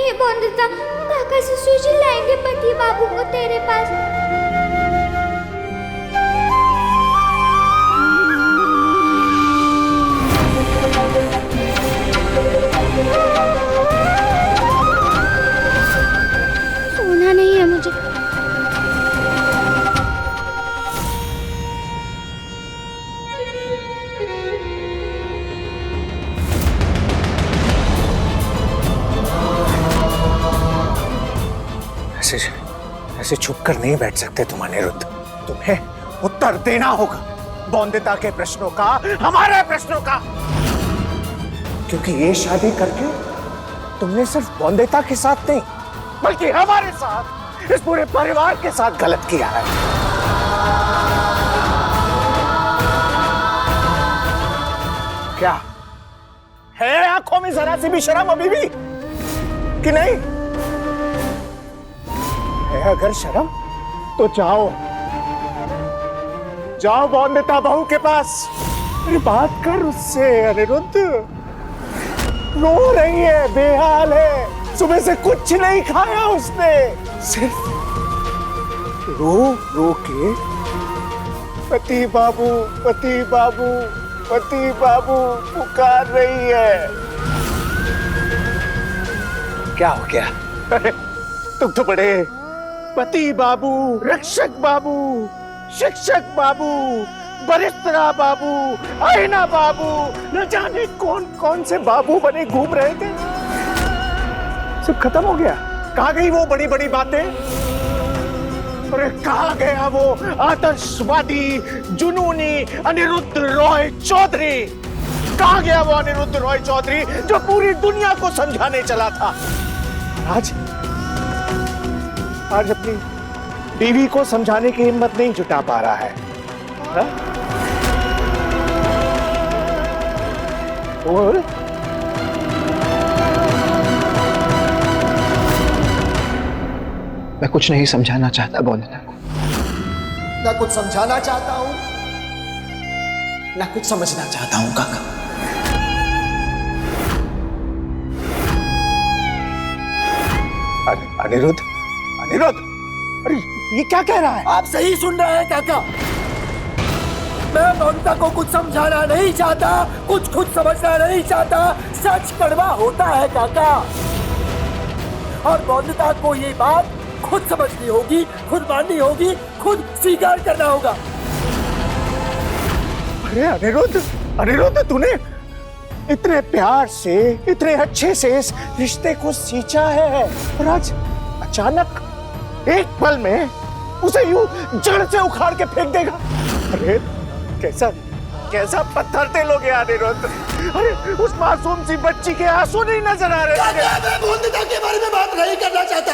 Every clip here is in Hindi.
ये बोंदिता, काका ससुर जी लाएंगे पति बाबू को तेरे पास। सोना नहीं है मुझे। ऐसे छुप कर नहीं बैठ सकते तुम अनिरुद्ध। तुम्हें उत्तर देना होगा बोंदिता के प्रश्नों का, हमारे प्रश्नों का। क्योंकि ये शादी करके तुमने सिर्फ बोंदिता के साथ नहीं बल्कि हमारे साथ, इस पूरे परिवार के साथ गलत किया है। क्या है आंखों में जरा सी भी शर्म अभी भी कि नहीं? है अगर शर्म तो जाओ जाओ बोंदिता बहू के पास, मेरी बात कर उससे। अनिरुद्ध रो रही है, बेहाल है, सुबह से कुछ नहीं खाया उसने, सिर्फ रो रो के पति बाबू पति बाबू पति बाबू पुकार रही है। क्या हो गया? अरे तुम तो बड़े पति बाबू, रक्षक बाबू, शिक्षक बाबू, बरिस्त्रा बाबू, आईना बाबू, न जाने कौन कौन से बाबू बने घूम रहे थे। सब खत्म हो गया। कहाँ गई वो बड़ी बड़ी बातें? अरे कहाँ गया वो आतंकवादी जुनूनी अनिरुद्ध रॉय चौधरी? कहाँ गया वो अनिरुद्ध रॉय चौधरी जो पूरी दुनिया को समझाने चला था? आज अपनी बीवी को समझाने की हिम्मत नहीं जुटा पा रहा है। हा? और मैं कुछ नहीं समझाना चाहता बोंदिता को। ना कुछ समझाना चाहता हूं, ना कुछ समझना चाहता हूं काका। अनिरुद्ध, अनिरुद्ध, अरे ये क्या कह रहा है? आप सही सुन रहे हैं काका। मैं बोंदिता को कुछ समझाना नहीं चाहता, कुछ खुद समझना नहीं चाहता। सच कड़वा होता है काका, और बोंदिता को ये बात खुद समझनी होगी, खुद माननी होगी, खुद स्वीकार करना होगा। अरे अनिरुद्ध, अनिरुद्ध, तूने इतने प्यार से, इतने अच्छे से इस रिश्ते को सींचा है, और आज अचानक एक पल में उसे यूं जड़ से उखाड़ के फेंक देगा। अरे कैसा कैसा पत्थर दिलोगे अनिरुद्ध। अरे उस मासूम सी बच्ची के आंसू नहीं नजर आ रहे? मैं बोंदिता के बारे में बात नहीं करना चाहता।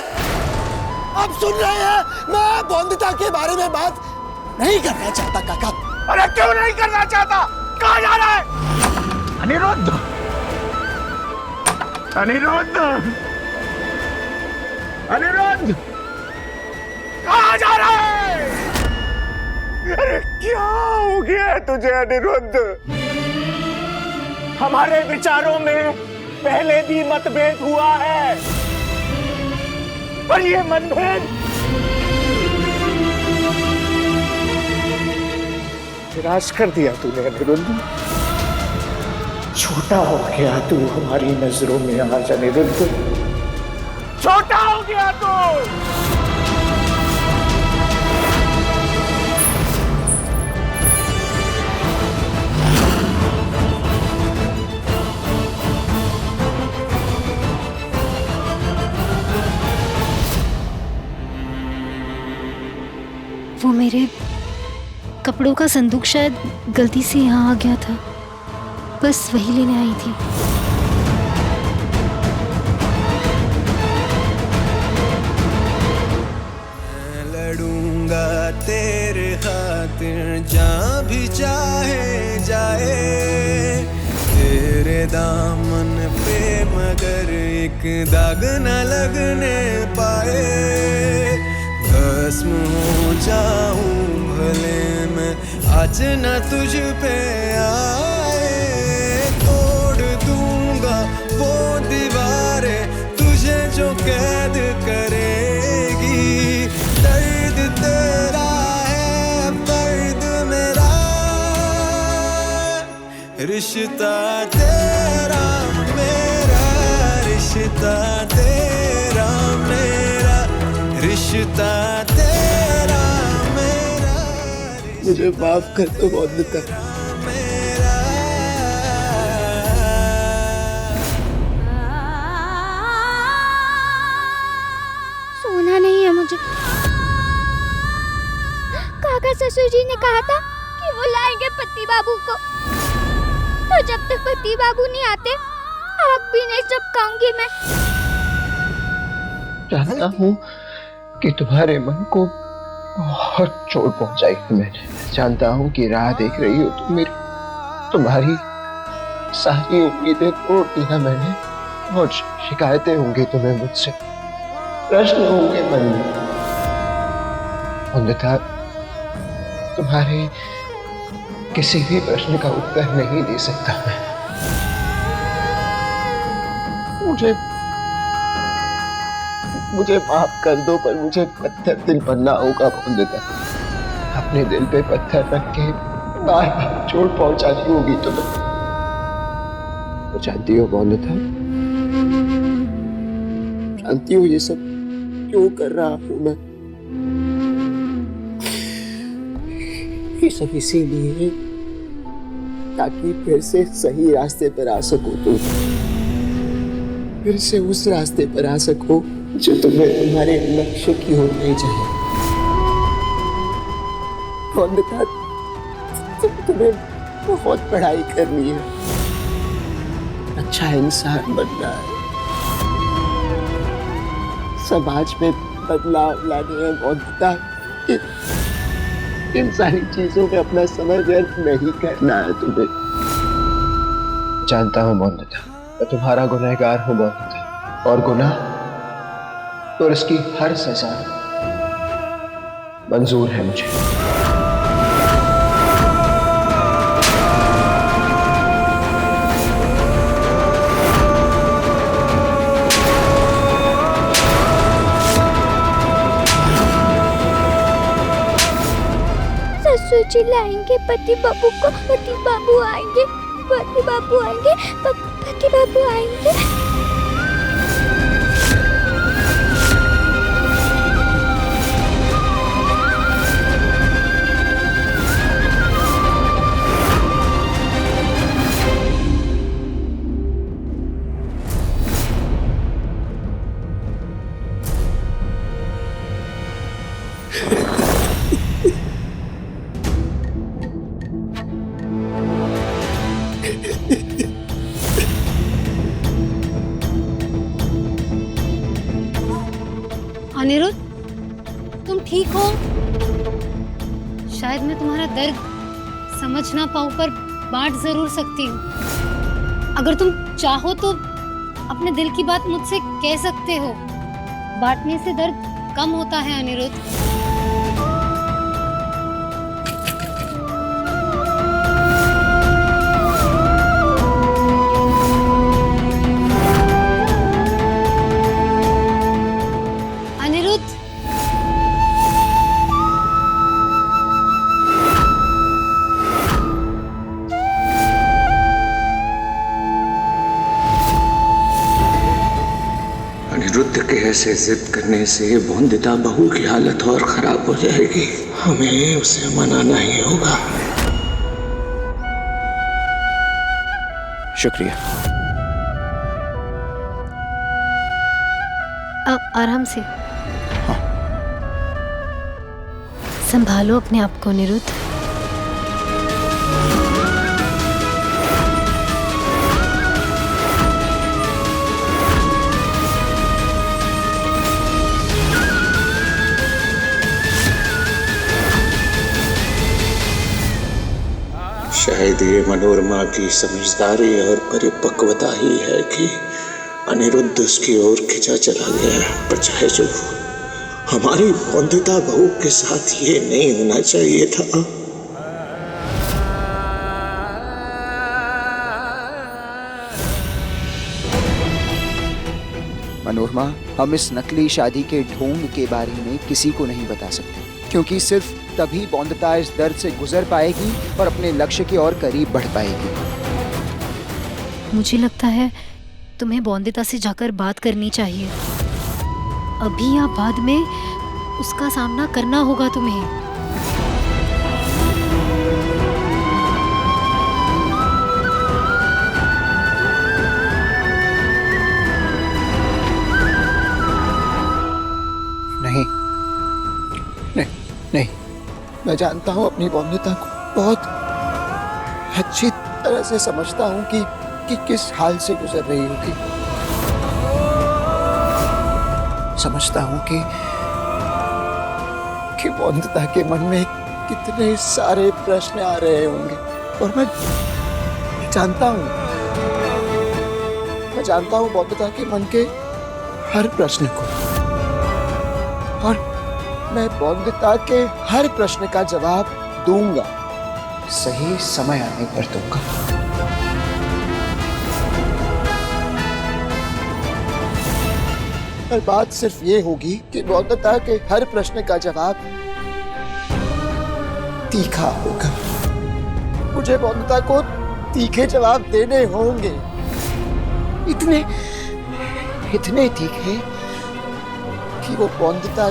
आप सुन रहे हैं, मैं बोंदिता के बारे में बात नहीं करना चाहता काका। अरे क्यों नहीं करना चाहता? कहाँ जा रहा है? अनिरुद्ध, अनिरुद्ध, अनिरुद्ध, कहाँ जा रहा है? अरे क्या हो गया तुझे अनिरुद्ध? हमारे विचारों में पहले भी मतभेद हुआ है, पर ये मतभेद निराश कर दिया तूने अनिरुद्ध। छोटा हो गया तू हमारी नजरों में आज अनिरुद्ध, छोटा हो गया तू। वो मेरे कपड़ों का संदूक शायद गलती से यहाँ आ गया था, बस वही लेने आई थी। लड़ूंगा तेरे खातिर जहाँ भी चाहे जाए, तेरे दामन पे मगर एक दाग न लगने पाए। भस्म हो जाऊं भले मैं आज न तुझ पे आए, तोड़ दूंगा वो दीवारें तुझे जो कैद करेगी। दर्द तेरा है अब दर्द मेरा, रिश्ता तेरा मेरा, रिश्ता तेरा मेरा, रिश्ता तेरा मेरा, मुझे माफ कर दो मोनिका। मेरा। सोना नहीं है मुझे। काका ससुर जी ने कहा था कि वो लाएंगे पति बाबू को, तो जब तक पति बाबू नहीं आते आग भी नहीं चपकाऊंगी मैं। जानता हूँ कि तुम्हारे मन को बहुत चोट पहुंचाई है मैंने। जानता हूँ कि राह देख रही हो तुम मेरी, तुम्हारी सारी उम्मीदें तोड़ दी ना मैंने, और शिकायतें होंगी तुम्हें मुझसे, प्रश्न होंगे मन में। अन्यथा तुम्हारे किसी भी प्रश्न का उत्तर नहीं दे सकता मैं। मुझे माफ कर दो, पर मुझे पत्थर दिल बनना होगा बंदिता। अपने दिल पे पत्थर रख के बार बार चोट पहुंचानी होगी तुम्हें। तो जानती हो बंदिता, जानती हो ये सब क्यों कर रहा हूं मैं? ये सब इसीलिए ताकि फिर से सही रास्ते पर आ सको तुम, फिर से उस रास्ते पर आ सको जो तुम्हें तुम्हारे लक्ष्य की ओर ले जाए। बंदिता, तुम्हें बहुत पढ़ाई करनी है, अच्छा इंसान बनना है, समाज में बदलाव लाने हैं बंदिता। इन सारी चीजों में अपना समय व्यर्थ नहीं करना है तुम्हें। जानता हूँ बंदिता, मैं तुम्हारा गुनहगार हूँ बंदिता, और गुनाह और इसकी हर सजा मंजूर है मुझे। ससुर जी लाएंगे पति बाबू को, पति बाबू आएंगे, पति बाबू आएंगे, पति बाबू आएंगे। अनिरुद्ध, तुम ठीक हो? शायद मैं तुम्हारा दर्द समझ ना पाऊं, पर बांट जरूर सकती हूँ। अगर तुम चाहो तो अपने दिल की बात मुझसे कह सकते हो। बांटने से दर्द कम होता है अनिरुद्ध। अनिरुद्ध के ऐसे जिद करने से बंदिता बहू की हालत और खराब हो जाएगी। हमें उसे मनाना ही होगा। शुक्रिया। आराम से। संभालो अपने आप को अनिरुद्ध। शायद ये मनोरमा की समझदारी और परिपक्वता ही है कि अनिरुद्ध उसकी ओर खिंचा चला गया। पर चाहे जो हमारी बंदिता बहू के साथ ये नहीं होना चाहिए था। मनोरमा, हम इस नकली शादी के ढोंग के बारे में किसी को नहीं बता सकते, क्योंकि सिर्फ तभी बौंदता इस दर्द से गुजर पाएगी और अपने लक्ष्य के और करीब बढ़ पाएगी। मुझे लगता है तुम्हें बौंदिता से जाकर बात करनी चाहिए। अभी या बाद में उसका सामना करना होगा तुम्हें। नहीं नहीं नहीं, मैं जानता हूँ अपनी बौंदिता को, बहुत अच्छी तरह से समझता हूँ कि किस हाल से गुजर रही होगी। समझता हूँ कि बौंदिता के मन में कितने सारे प्रश्न आ रहे होंगे, और मैं जानता हूँ बौंदिता के मन के हर प्रश्न को, और मैं बौंदिता के हर प्रश्न का जवाब दूंगा, सही समय आने पर दूंगा। पर बात सिर्फ ये होगी कि बौंदिता के हर प्रश्न का जवाब तीखा होगा। मुझे बौंदिता को तीखे जवाब देने होंगे, इतने तीखे कि वो बौंदिता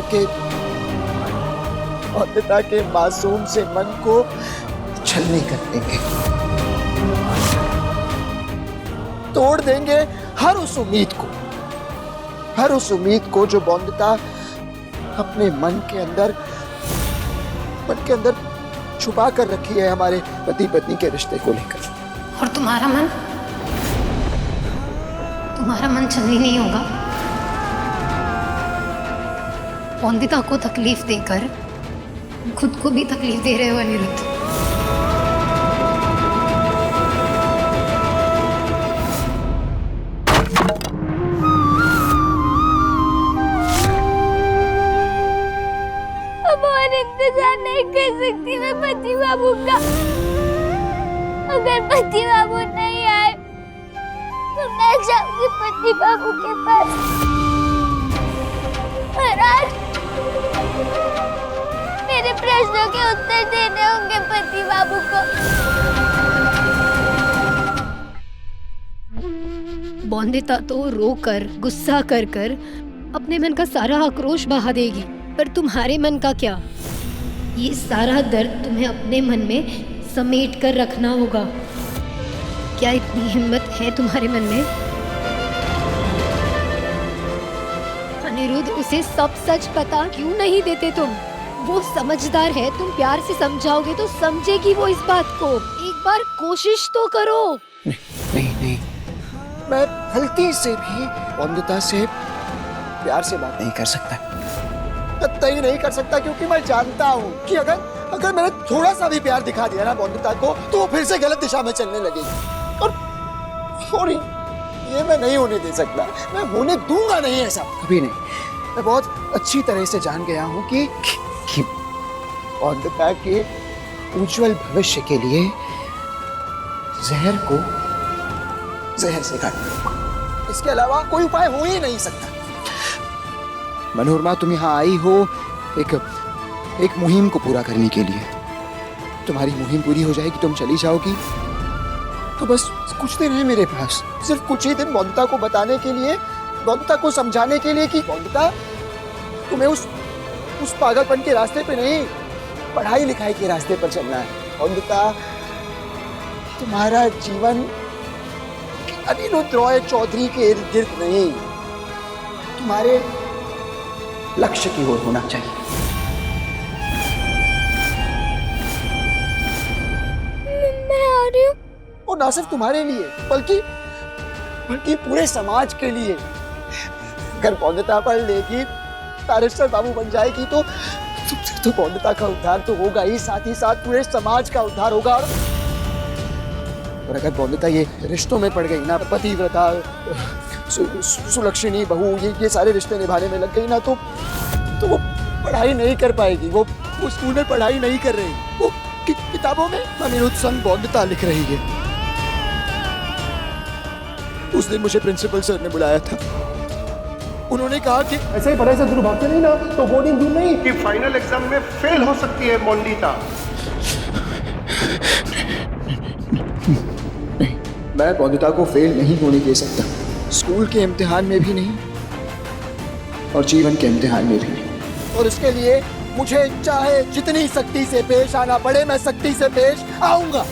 के मासूम से मन को छलनी कर देंगे, तोड़ देंगे हर उस उम्मीद को जो बौंदिता अपने मन के अंदर छुपा कर रखी है हमारे पति पत्नी के रिश्ते को लेकर। और तुम्हारा मन छलनी नहीं होगा। बौंदिता को तकलीफ देकर खुद को भी तकलीफ दे रहे हो अनिरुद्ध। अब और इंतजार नहीं कर सकती मैं पति बाबू का। अगर पति बाबू नहीं आए तो मैं जाऊंगी पति बाबू के पास, और आज मेरे प्रश्नों के उत्तर देने होंगे पति बाबू को। बौंदिता तो रोकर गुस्सा कर अपने मन का सारा आक्रोश बहा देगी, पर तुम्हारे मन का क्या? ये सारा दर्द तुम्हें अपने मन में समेट कर रखना होगा। क्या इतनी हिम्मत है तुम्हारे मन में? अनिरुद्ध, उसे सब सच पता क्यों नहीं देते तुम? वो समझदार है, तुम प्यार से समझाओगे तो समझेगी वो इस बात को। एक बार कोशिश तो करो। नहीं, मैं गलती से भी बौंदिता से प्यार से बात नहीं कर सकता, कतई नहीं कर सकता, क्योंकि मैं जानता हूँ कि अगर मैंने थोड़ा सा भी प्यार दिखा दिया ना बौंदिता को, तो वो फिर से गलत दिशा में चलने लगेगी, और ये मैं नहीं होने दे सकता। मैं होने दूंगा नहीं ऐसा, कभी नहीं। मैं बहुत अच्छी तरह से जान गया हूँ कि बौंदिता के उज्जवल भविष्य के लिए जहर को जहर से काटना, इसके अलावा कोई उपाय हो ही नहीं सकता। मनोरमा, तुम यहाँ आई हो एक मुहिम को पूरा करने के लिए। तुम्हारी मुहिम पूरी हो जाएगी, तुम चली जाओगी, तो बस कुछ दिन है मेरे पास, सिर्फ कुछ ही दिन बौंदिता को बताने के लिए, बौंदिता को समझाने के लिए कि बौंदिता, तुम्हें उस पागलपन के रास्ते पे नहीं, पढ़ाई लिखाई के रास्ते पर चलना है। बौंदिता, तुम्हारा जीवन अनिरुद्ध रॉय चौधरी के इर्द गिर्द नहीं, तुम्हारे लक्ष्य की ओर होना चाहिए। मैं आ रही हूँ। और ना सिर्फ तुम्हारे लिए, बल्कि पूरे समाज के लिए। अगर बौंदिता पढ़ लेगी, तारिस्टर बाबू बन जाएगी, तो बौंदिता का उद्धार तो होगा ही, साथ ही साथ पूरे समाज का उद्धार होगा। और अगर बौंदिता ये रिश्तों में पड़ गई ना, पतिव्रता, सुलक्षणी बहू, ये सारे रिश्ते निभाने में लग गई ना, तो वो पढ़ाई नहीं कर पाएगी। वो स्कूल में पढ़ाई नहीं कर रही, वो किताबों में अनिरुद्ध संग बौंदिता लिख रही है। उस दिन मुझे प्रिंसिपल सर ने बुलाया था, उन्होंने कहा कि ऐसे ही पढ़ाई से दूर भागते नहीं ना तो बोर्डिंग दूर नहीं। कि फाइनल एग्जाम में फेल हो सकती है मोनिता। मैं बंदिता को फेल नहीं होने दे सकता, स्कूल के इम्तिहान में भी नहीं और जीवन के इम्तिहान में भी नहीं। और इसके लिए मुझे चाहे जितनी सख्ती से पेश आना पड़े मैं सख्ती से पेश आऊंगा।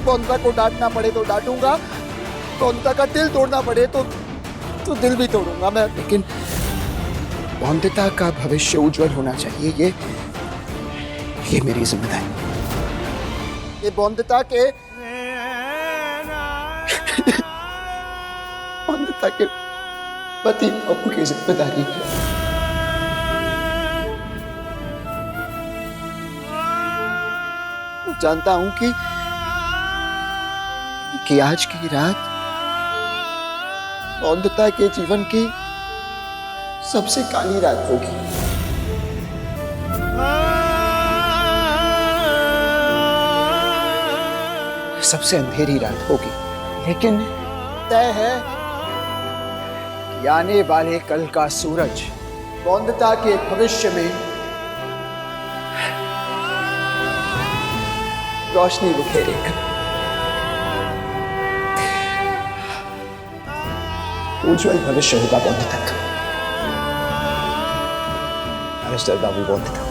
बंदिता को डांटना पड़े तो डांटूंगा, बंदिता का दिल तोड़ना पड़े तो दिल भी तोड़ूंगा मैं। लेकिन बंदिता का भविष्य उज्जवल होना चाहिए, ये मेरी जिम्मेदारी। ये बंदिता के बंदिता के पति बाबू की जिम्मेदारी है। जानता हूं कि आज की रात बंदिता के जीवन की सबसे काली रात होगी। सबसे अंधेरी रात होगी, लेकिन तय है कि आने वाले कल का सूरज बंदिता के भविष्य में रोशनी बिखेरेगा। उज्जवल भविष्य होगा बंदिता का। बैरिस्टर बाबू बंदिता।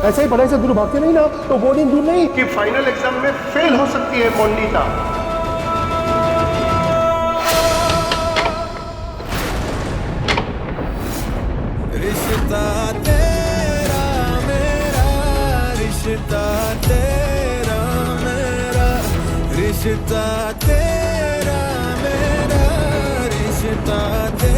ऐसे ही पढ़ाई से दूर भागते नहीं ना तो बोर्डिंग दूर नहीं। कि फाइनल एग्जाम में फेल हो सकती है मोनिता। रिश्ता तेरा मेरा, रिश्ता तेरा मेरा, रिश्ता तेरा मेरा, रिश्ता तेरा